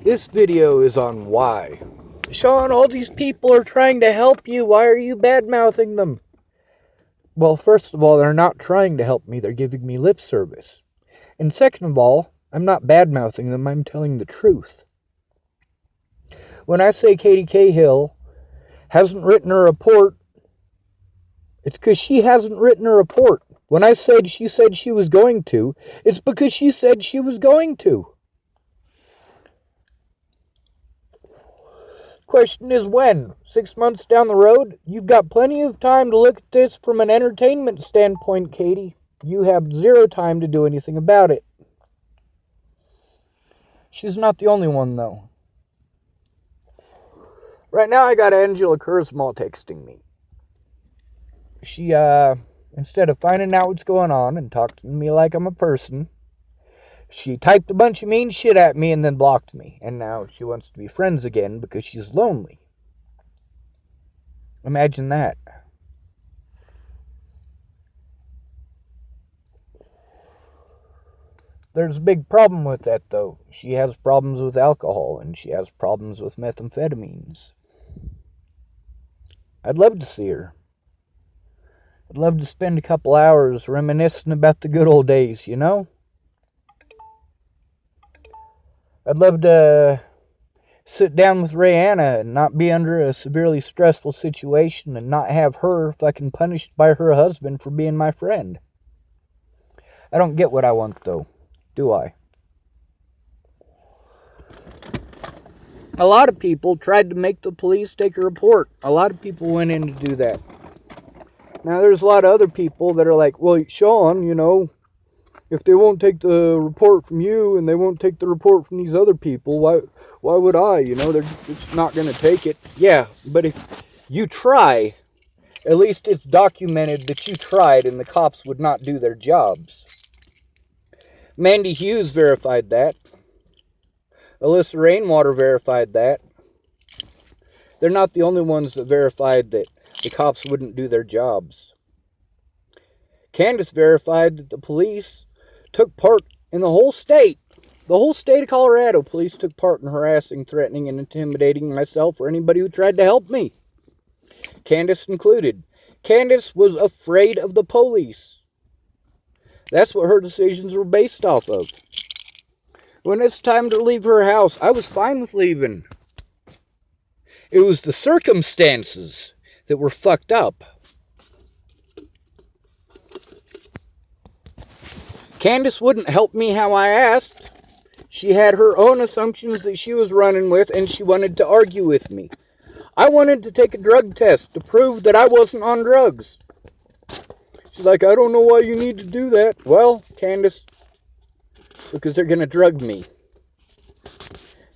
This video is on why. Sean, all these people are trying to help you. Why are you bad-mouthing them? Well, first of all, they're not trying to help me. They're giving me lip service. And second of all, I'm not bad-mouthing them. I'm telling the truth. When I say Kaytee Cahill hasn't written a report, it's because she hasn't written a report. When I said she was going to, it's because she said she was going to. Question is when? 6 months down the road? You've got plenty of time to look at this from an entertainment standpoint, Kaytee. You have zero time to do anything about it. She's not the only one, though. Right now, I got Angela Kurzmal texting me. She, instead of finding out what's going on and talking to me like I'm a person, she typed a bunch of mean shit at me and then blocked me. And now she wants to be friends again because she's lonely. Imagine that. There's a big problem with that, though. She has problems with alcohol and she has problems with methamphetamines. I'd love to see her. I'd love to spend a couple hours reminiscing about the good old days, you know? I'd love to sit down with Rihanna and not be under a severely stressful situation and not have her fucking punished by her husband for being my friend. I don't get what I want, though, do I? A lot of people tried to make the police take a report. A lot of people went in to do that. Now, there's a lot of other people that are like, well, Sean, you know, if they won't take the report from you and they won't take the report from these other people, why would I? You know, they're just not going to take it. Yeah, but if you try, at least it's documented that you tried and the cops would not do their jobs. Mandy Hughes verified that. Alyssa Rainwater verified that. They're not the only ones that verified that the cops wouldn't do their jobs. Candace verified that the police took part in the whole state. The whole state of Colorado, police took part in harassing, threatening, and intimidating myself or anybody who tried to help me. Candace included. Candace was afraid of the police. That's what her decisions were based off of. When it's time to leave her house, I was fine with leaving. It was the circumstances that were fucked up. Candace wouldn't help me how I asked. She had her own assumptions that she was running with, and she wanted to argue with me. I wanted to take a drug test to prove that I wasn't on drugs. She's like, I don't know why you need to do that. Well, Candace, because they're going to drug me.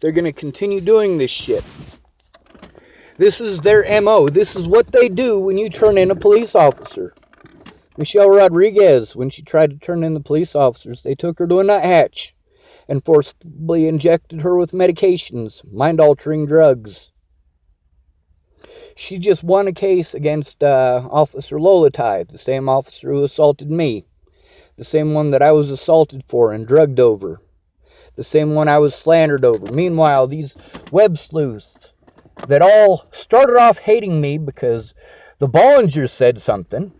They're going to continue doing this shit. This is their MO. This is what they do when you turn in a police officer. Michelle Rodriguez, when she tried to turn in the police officers, they took her to a nuthatch and forcibly injected her with medications, mind-altering drugs. She just won a case against Officer Lolatai, the same officer who assaulted me, the same one that I was assaulted for and drugged over, the same one I was slandered over. Meanwhile, these web sleuths that all started off hating me because the Bollingers said something,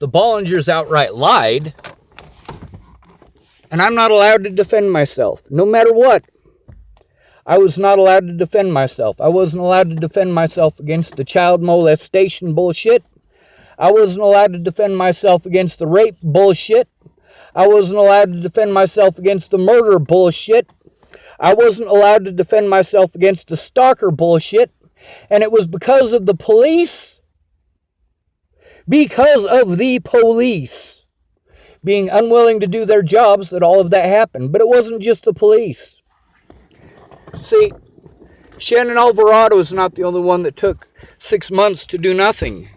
the Bollingers outright lied, and I'm not allowed to defend myself, no matter what. I was not allowed to defend myself. I wasn't allowed to defend myself against the child molestation bullshit. I wasn't allowed to defend myself against the rape bullshit. I wasn't allowed to defend myself against the murder bullshit. I wasn't allowed to defend myself against the stalker bullshit. And it was because of the police. Because of the police being unwilling to do their jobs that all of that happened. But it wasn't just the police. See, Shannon Alvarado is not the only one that took 6 months to do nothing.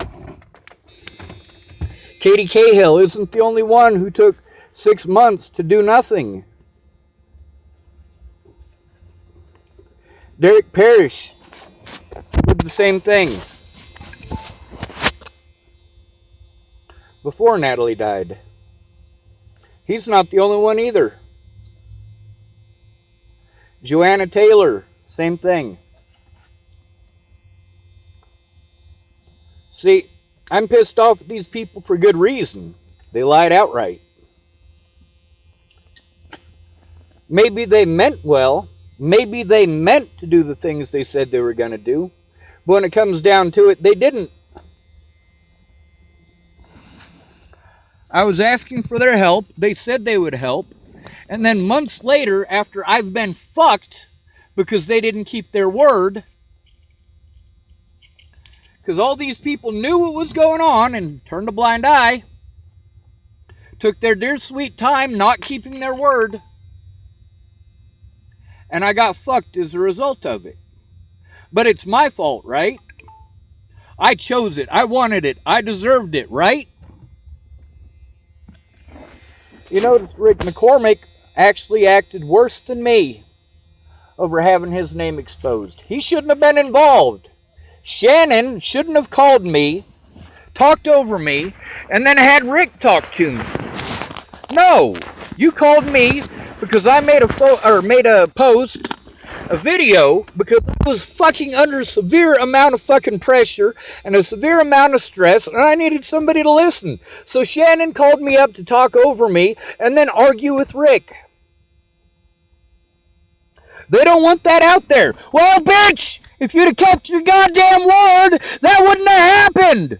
Kaytee Cahill isn't the only one who took 6 months to do nothing. Derek Parrish did the same thing before Natalie died. He's not the only one either. Joanna Taylor, same thing. See, I'm pissed off at these people for good reason. They lied outright. Maybe they meant well. Maybe they meant to do the things they said they were going to do. But when it comes down to it, they didn't. I was asking for their help. They said they would help. And then months later, after I've been fucked because they didn't keep their word, because all these people knew what was going on and turned a blind eye, took their dear sweet time not keeping their word, and I got fucked as a result of it. But it's my fault, right? I chose it. I wanted it. I deserved it, right? You know, Rick McCormick actually acted worse than me over having his name exposed. He shouldn't have been involved. Shannon shouldn't have called me, talked over me, and then had Rick talk to me. No, you called me because I made a post, a video, because I was fucking under a severe amount of fucking pressure and a severe amount of stress, and I needed somebody to listen. So Shannon called me up to talk over me and then argue with Rick. They don't want that out there. Well, bitch, if you'd have kept your goddamn word, that wouldn't have happened.